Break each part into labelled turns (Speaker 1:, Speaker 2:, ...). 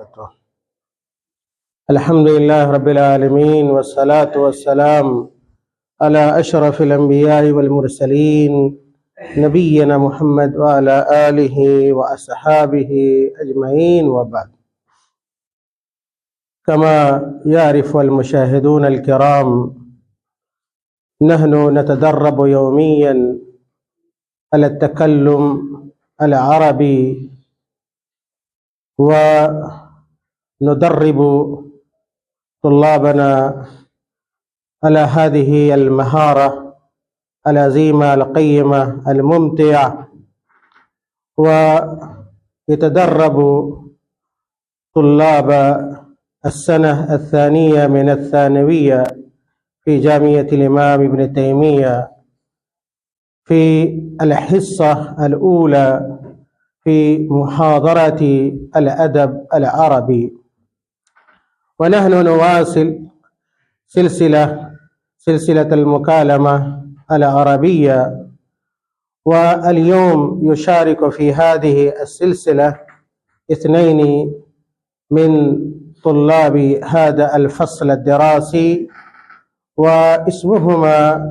Speaker 1: وبركاته. الحمد لله رب العالمين، والصلاة والسلام على أشرف الأنبياء والمرسلين نبينا محمد وعلى آله وأصحابه أجمعين، وبعد. كما يعرف المشاهدون الكرام، نحن نتدرب يوميا على التكلم العربي، وندرب طلابنا على هذه المهارة العظيمة القيمة الممتعة. ويتدرب طلاب السنة الثانية من الثانوية في جامعة الإمام ابن تيمية في الحصة الأولى في محاضرة الأدب العربي، ونحن نواصل سلسلة المكالمة العربية. واليوم يشارك في هذه السلسلة 2 من طلاب هذا الفصل الدراسي، واسمهما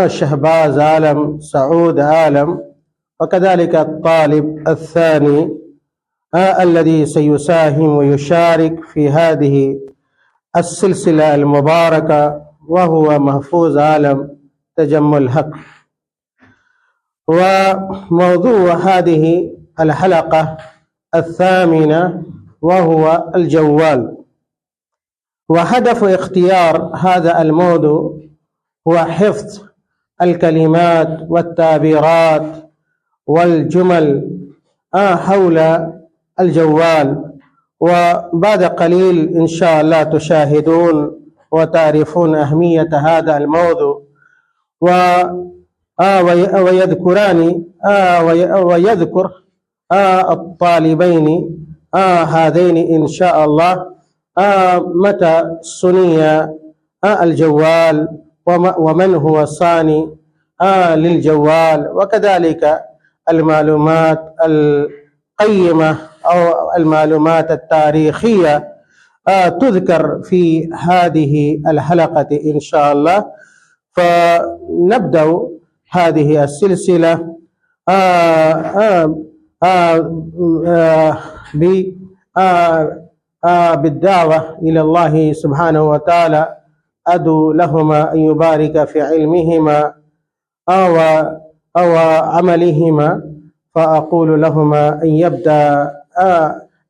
Speaker 1: شهباز عالم، سعود عالم، وكذلك الطالب الثاني الذي سيساهم ويشارك في هذه السلسلة المباركة، وهو محفوظ عالم تجمل حق. وموضوع هذه الحلقة 8 وهو الجوال. وهدف اختيار هذا الموضوع هو حفظ الكلمات والتعبيرات والجمل حول الجوال. وبعد قليل إن شاء الله تشاهدون وتعرفون أهمية هذا الموضوع، ويذكر الطالبين هذين إن شاء الله متى صنع الجوال، ومن هو صانع للجوال، وكذلك المعلومات القيمة أو المعلومات التاريخية تذكر في هذه الحلقة إن شاء الله. فنبدأ هذه السلسلة بالدعوة إلى الله سبحانه وتعالى. أدعو لهما أن يبارك في علمهما أو عملهما، فأقول لهما أن يبدأ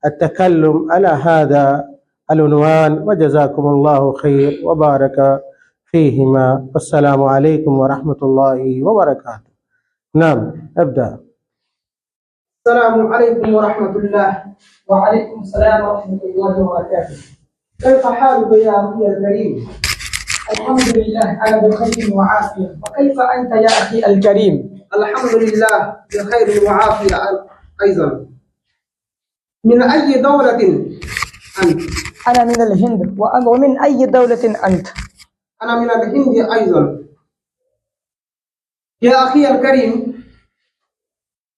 Speaker 1: التكلم على هذا العنوان، وجزاكم الله خير وبارك فيهما، والسلام عليكم ورحمة الله وبركاته. نعم، ابدأ.
Speaker 2: السلام عليكم ورحمة الله.
Speaker 3: وعليكم السلام ورحمة الله وبركاته.
Speaker 2: كيف حالك يا أخي الكريم؟
Speaker 3: الحمد لله، أنا بخير وعافية. وكيف أنت يا أخي الكريم؟
Speaker 2: الحمد لله بخير وعافية أيضا. من أي دولة أنت؟
Speaker 3: أنا من الهند. ومن أي دولة أنت؟
Speaker 2: أنا من الهند أيضا. يا أخي الكريم،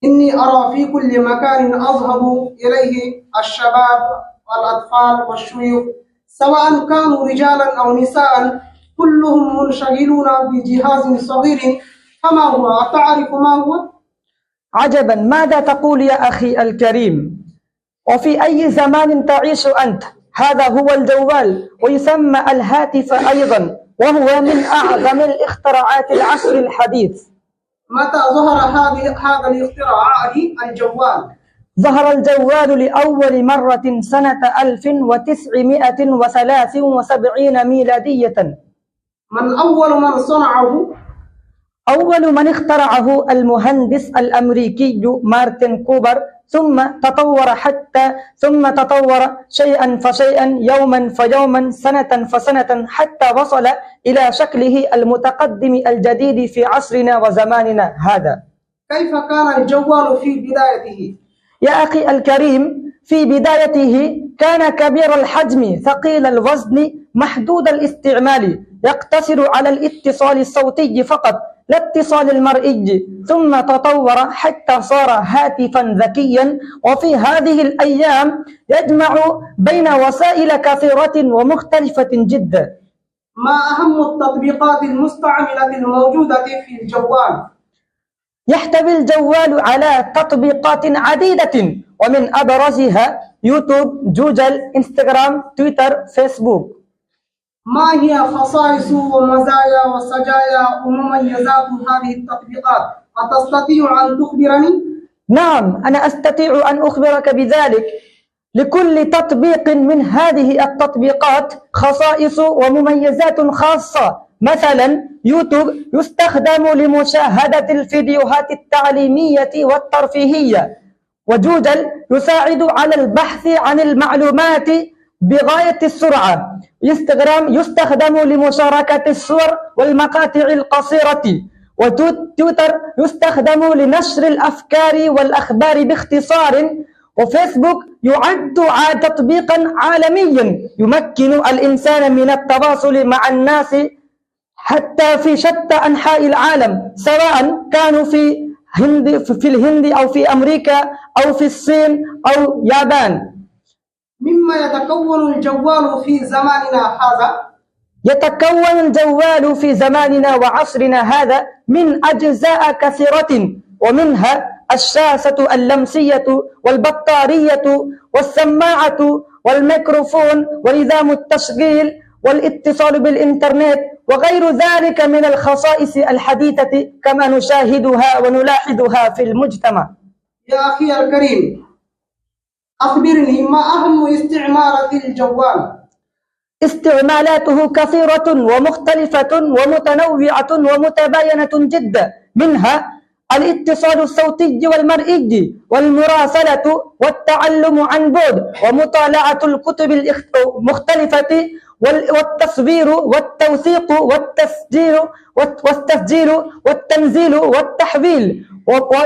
Speaker 2: إني أرى في كل مكان أذهب إليه الشباب والأطفال والشيوخ، سواء كانوا رجالا أو نساء، كلهم منشغلون بجهاز صغير. فما هو؟ أتعرف ما هو؟
Speaker 3: عجبا، ماذا تقول يا أخي الكريم؟ وفي أي زمان تعيش أنت؟ هذا هو الجوال، ويسمى الهاتف أيضا، وهو من أعظم الاختراعات العصر الحديث.
Speaker 2: متى ظهر هذا الاختراع الجوال؟
Speaker 3: ظهر الجوال لأول مرة سنة 1973 ميلادية.
Speaker 2: من أول من صنعه؟
Speaker 3: أول من اخترعه المهندس الأمريكي مارتن كوبر، ثم تطور شيئا فشيئا، يوما فيوما، سنة فسنة، حتى وصل إلى شكله المتقدم الجديد في عصرنا وزماننا هذا.
Speaker 2: كيف كان الجوال في بدايته؟
Speaker 3: يا أخي الكريم، في بدايته كان كبير الحجم، ثقيل الوزن، محدود الاستعمال، يقتصر على الاتصال الصوتي فقط، الاتصال المرئي، ثم تطور حتى صار هاتفا ذكيا. وفي هذه الأيام يجمع بين وسائل كثيرة ومختلفة جدا.
Speaker 2: ما أهم التطبيقات المستعملة الموجودة في الجوال؟
Speaker 3: يحتوي الجوال على تطبيقات عديدة، ومن أبرزها يوتيوب، جوجل، انستغرام، تويتر، فيسبوك.
Speaker 2: ما هي خصائص ومزايا وسجايا ومميزات هذه التطبيقات؟ أتستطيع أن تخبرني؟
Speaker 3: نعم، أنا أستطيع أن أخبرك بذلك. لكل تطبيق من هذه التطبيقات خصائص ومميزات خاصة. مثلا يوتيوب يستخدم لمشاهدة الفيديوهات التعليمية والترفيهية، وجوجل يساعد على البحث عن المعلومات بغاية السرعة. انستغرام يستخدم لمشاركة الصور والمقاطع القصيرة، وتويتر يستخدم لنشر الأفكار والأخبار باختصار. وفيسبوك يعد تطبيقا عالميا يمكن الإنسان من التواصل مع الناس حتى في شتى أنحاء العالم، سواء كانوا في الهند أو في أمريكا أو في الصين أو يابان.
Speaker 2: مما يتكون الجوال في زماننا هذا؟
Speaker 3: يتكون الجوال في زماننا وعصرنا هذا من أجزاء كثيرة، ومنها الشاشة اللمسية والبطارية والسماعة والميكروفون ونظام التشغيل والاتصال بالإنترنت وغير ذلك من الخصائص الحديثة كما نشاهدها ونلاحظها في المجتمع.
Speaker 2: يا أخي الكريم، أخبرني ما أهم استعمالات الجوال؟
Speaker 3: استعمالاته كثيرة ومختلفة ومتنوعة ومتباينة جدا، منها الاتصال الصوتي والمرئي والمراسلة والتعلم عن بعد ومطالعة الكتب المختلفة والتصوير والتوثيق والتسجيل والتنزيل والتحويل،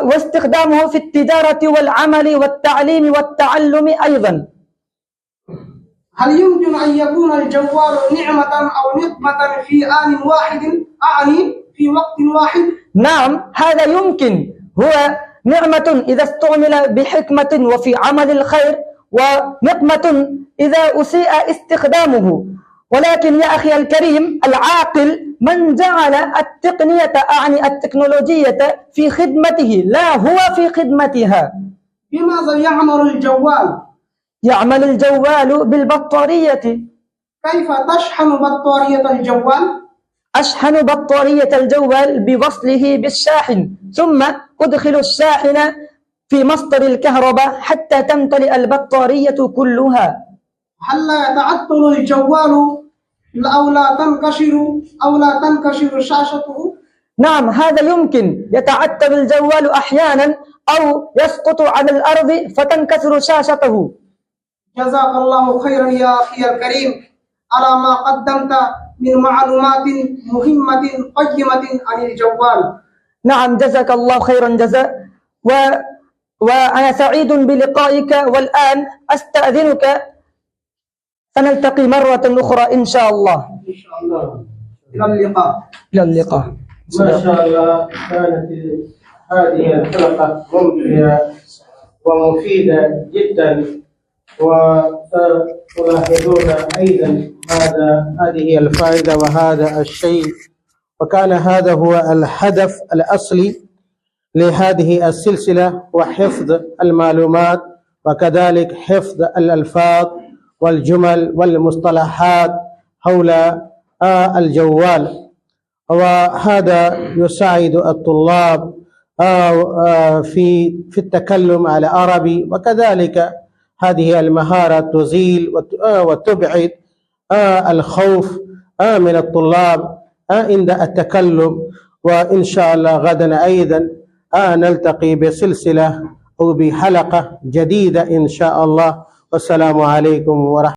Speaker 3: واستخدامه في التجارة والعمل والتعليم والتعلم أيضا.
Speaker 2: هل يمكن أن يكون الجوال نعمة أو نقمة في آن واحد، أعني في وقت واحد؟
Speaker 3: نعم، هذا يمكن. هو نعمة إذا استعمل بحكمة وفي عمل الخير، ونقمة إذا أسيء استخدامه. ولكن يا أخي الكريم، العاقل من جعل التقنية أعني التكنولوجية في خدمته لا هو في خدمتها.
Speaker 2: بماذا يعمل الجوال؟
Speaker 3: يعمل الجوال بالبطارية.
Speaker 2: كيف تشحن بطارية الجوال؟
Speaker 3: أشحن بطارية الجوال بوصله بالشاحن، ثم أدخل الشاحن في مصدر الكهرباء حتى تمتلئ البطارية كلها.
Speaker 2: هل لا يتعطل الجوال أو لا تنكشر شاشته؟
Speaker 3: نعم، هذا يمكن. يتعطل الجوال أحيانا أو يسقط على الأرض فتنكسر شاشته.
Speaker 2: جزاك الله خيرا يا أخي الكريم على ما قدمت من معلومات مهمة قيمة عن الجوال.
Speaker 3: نعم، جزاك الله خيرا جزاء. وأنا سعيد بلقائك، والآن أستأذنك، سنلتقي مرة أخرى إن شاء الله.
Speaker 2: إن شاء الله. إلى اللقاء.
Speaker 3: إلى اللقاء.
Speaker 1: ما شاء الله، كانت هذه الحلقة ممتعة ومفيدة جدا، وتلاحظون أيضا هذه الفائدة وهذا الشيء، وكان هذا هو الهدف الأصلي لهذه السلسلة، وحفظ المعلومات وكذلك حفظ الألفاظ والجمل والمصطلحات حول الجوال، وهذا يساعد الطلاب في التكلم على العربي، وكذلك هذه المهارة تزيل وتبعد الخوف من الطلاب عند التكلم. وإن شاء الله غدا أيضا نلتقي بسلسلة أو بحلقة جديدة إن شاء الله. والسلام عليكم ورحمة الله.